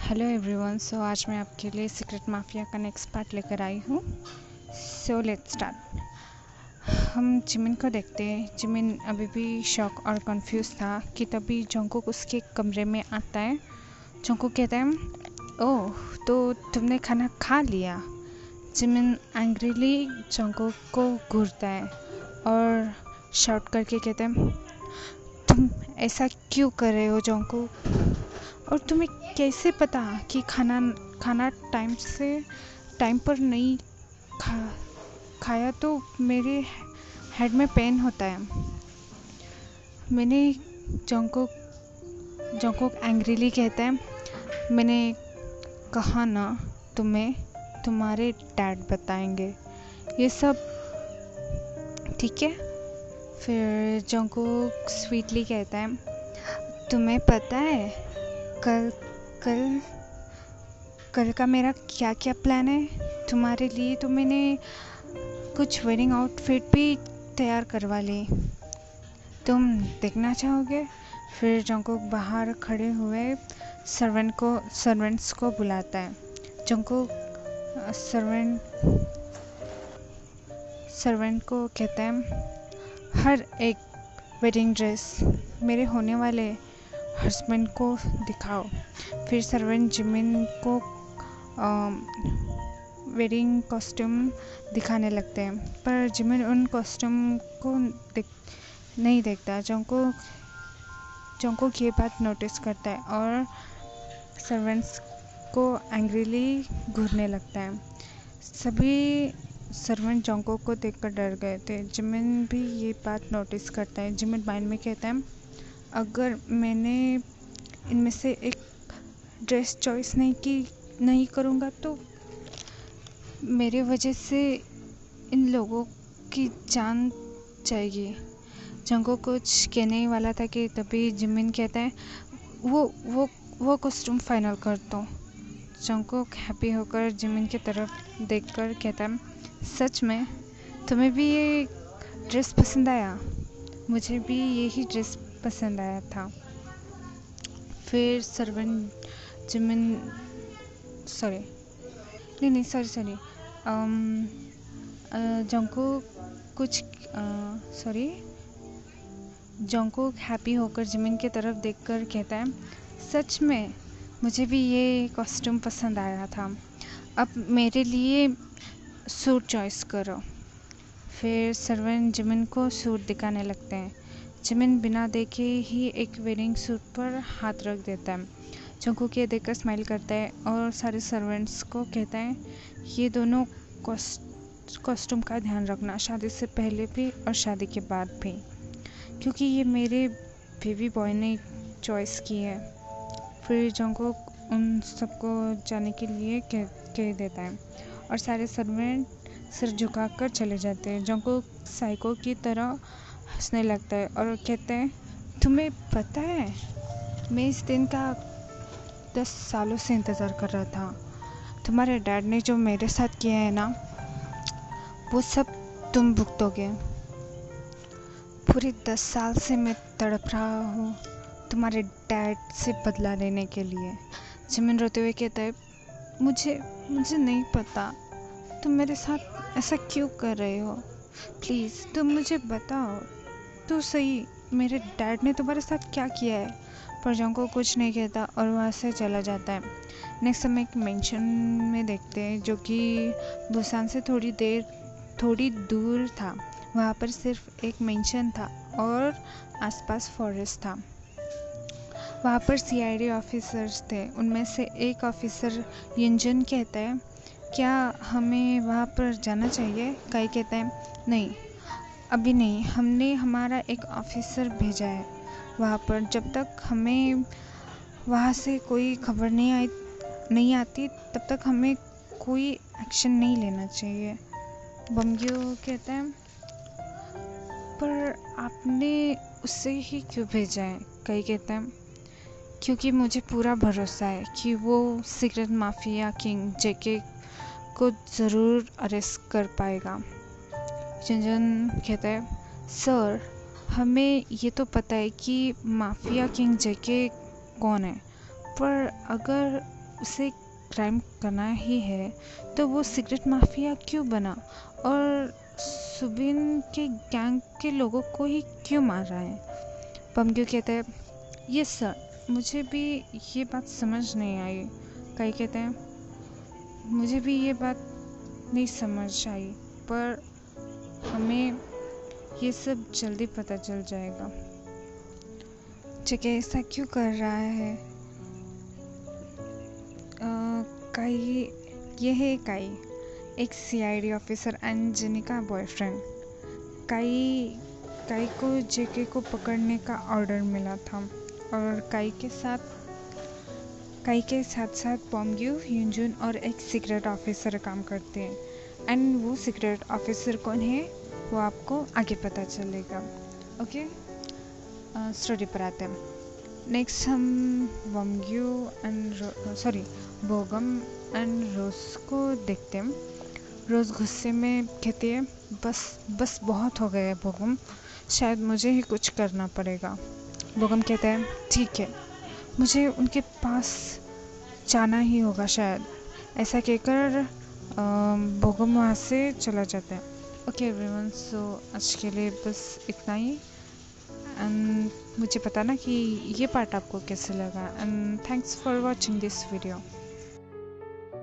Hello everyone. सो आज मैं आपके लिए सीक्रेट माफिया का नेक्स्ट पार्ट लेकर आई हूँ। So let's start. हम जिमिन को देखते हैं। जिमिन अभी भी शॉक और कंफ्यूज था कि तभी जंगकुक उसके कमरे में आता है। जंगकुक कहता है, ओह तो तुमने खाना खा लिया। जिमिन एंग्रीली जंगकुक को घूरता है और शाउट करके कहता है, तुम ऐसा क्यों कर रहे हो जंगकुक? और तुम्हें कैसे पता कि खाना टाइम पर नहीं खा खाया तो मेरे हेड में पेन होता है। मैंने जोंगकुक जोंगकुक एंग्रीली कहता है, मैंने कहा ना तुम्हें तुम्हारे डैड बताएंगे ये सब, ठीक है? फिर जोंगकुक स्वीटली कहता है, तुम्हें पता है कल कल कल का मेरा क्या क्या प्लान है तुम्हारे लिए? तो मैंने कुछ वेडिंग आउटफिट भी तैयार करवा ली, तुम देखना चाहोगे? फिर जंगकुक बाहर खड़े हुए सर्वेंट्स को बुलाता है। जंगकुक सर्वेंट को कहता है, हर एक वेडिंग ड्रेस मेरे होने वाले हस्बैंड को दिखाओ। फिर सर्वेंट जिमिन को वेडिंग कॉस्ट्यूम दिखाने लगते हैं, पर जिमिन उन कॉस्ट्यूम को नहीं देखता। जंगकुक ये बात नोटिस करता है और सर्वेंट्स को एंग्रीली घूरने लगता है। सभी सर्वेंट जंगकुक को देखकर डर गए थे। जिमिन भी ये बात नोटिस करता है। जिमिन माइंड में कहता है, अगर मैंने इनमें से एक ड्रेस चॉइस नहीं करूँगा तो मेरे वजह से इन लोगों की जान जाएगी। जंगकुक कुछ कहने ही वाला था कि तभी जिमिन कहता है, वो कॉस्ट्यूम फाइनल कर दो। जंगकुक हैप्पी होकर जिमिन की तरफ देखकर कहता है, सच में तुम्हें भी ये ड्रेस पसंद आया? मुझे भी यही ड्रेस पसंद आया था। फिर सर्वेंट जिमिन सॉरी नहीं सॉरी जंगकुक हैप्पी होकर जिमिन की तरफ देखकर कहता है, सच में मुझे भी ये कॉस्ट्यूम पसंद आया था। अब मेरे लिए सूट चॉइस करो। फिर सर्वेंट जिमिन को सूट दिखाने लगते हैं। जिमिन बिना देखे ही एक वेडिंग सूट पर हाथ रख देता है। जंगकुक ये देखकर स्माइल करता है और सारे सर्वेंट्स को कहता है, ये दोनों कॉस्ट्यूम का ध्यान रखना, शादी से पहले भी और शादी के बाद भी, क्योंकि ये मेरे बेबी बॉय ने चॉइस की है। फिर जंगकुक उन सबको जाने के लिए कह देता है और सारे सर्वेंट सिर झुकाकर चले जाते हैं। जंगकुक साइको की तरह हंसने लगता है और कहते हैं, तुम्हें पता है मैं इस दिन का 10 सालों से इंतज़ार कर रहा था। तुम्हारे डैड ने जो मेरे साथ किया है ना, वो सब तुम भुगतोगे। पूरे 10 साल से मैं तड़प रहा हूँ तुम्हारे डैड से बदला लेने के लिए। जिमिन रोते हुए कहता है, मुझे नहीं पता तुम मेरे साथ ऐसा क्यों कर रहे हो। प्लीज़ तुम मुझे बताओ तो सही, मेरे डैड ने तुम्हारे साथ क्या किया है? पर जंगकुक कुछ नहीं कहता और वहाँ से चला जाता है। नेक्स्ट हम एक मेंशन में देखते हैं जो कि बुसान से थोड़ी दूर था। वहाँ पर सिर्फ एक मेंशन था और आसपास फॉरेस्ट था। वहाँ पर सीआईडी ऑफिसर्स थे। उनमें से एक ऑफिसर यंजन कहता है, क्या हमें वहाँ पर जाना चाहिए? काई कहता है, नहीं अभी नहीं, हमने हमारा एक ऑफिसर भेजा है वहाँ पर। जब तक हमें वहाँ से कोई खबर नहीं आती तब तक हमें कोई एक्शन नहीं लेना चाहिए। बमग्यो कहता है, पर आपने उससे ही क्यों भेजा है? कई कहता है, क्योंकि मुझे पूरा भरोसा है कि वो सीक्रेट माफिया किंग जेके को ज़रूर अरेस्ट कर पाएगा। जंजन कहता है, सर हमें ये तो पता है कि माफिया किंग जेके कौन है, पर अगर उसे क्राइम करना ही है तो वो सिगरेट माफिया क्यों बना और सुबिन के गैंग के लोगों को ही क्यों मार रहा है। पमक्यू कहते हैं यस सर, मुझे भी ये बात समझ नहीं आई। कई कहते हैं मुझे भी ये बात नहीं समझ आई, पर हमें ये सब जल्दी पता चल जाएगा। जगह ऐसा क्यों कर रहा है? काई, ये है काई, एक सीआईडी ऑफिसर अंजनी का बॉयफ्रेंड। काई काई को जेके को पकड़ने का ऑर्डर मिला था और काई के साथ साथ पॉमग्यू, ह्यूंजुन और एक सीक्रेट ऑफिसर काम करते हैं। एंड वो सीक्रेट ऑफिसर कौन है वो आपको आगे पता चलेगा। ओके, स्टोरी पर आते हैं। नेक्स्ट हम बोगम एंड रोज को देखते हैं। रोज गुस्से में कहती है बस बहुत हो गया है बोगम, शायद मुझे ही कुछ करना पड़ेगा। बोगम कहता है ठीक है, मुझे उनके पास जाना ही होगा शायद। ऐसा कहकर बोगम वहाँ से चला जाता है। ओके एवरीवन, सो आज के लिए बस इतना ही। एंड मुझे बताना कि ये पार्ट आपको कैसे लगा। And thanks for watching this video.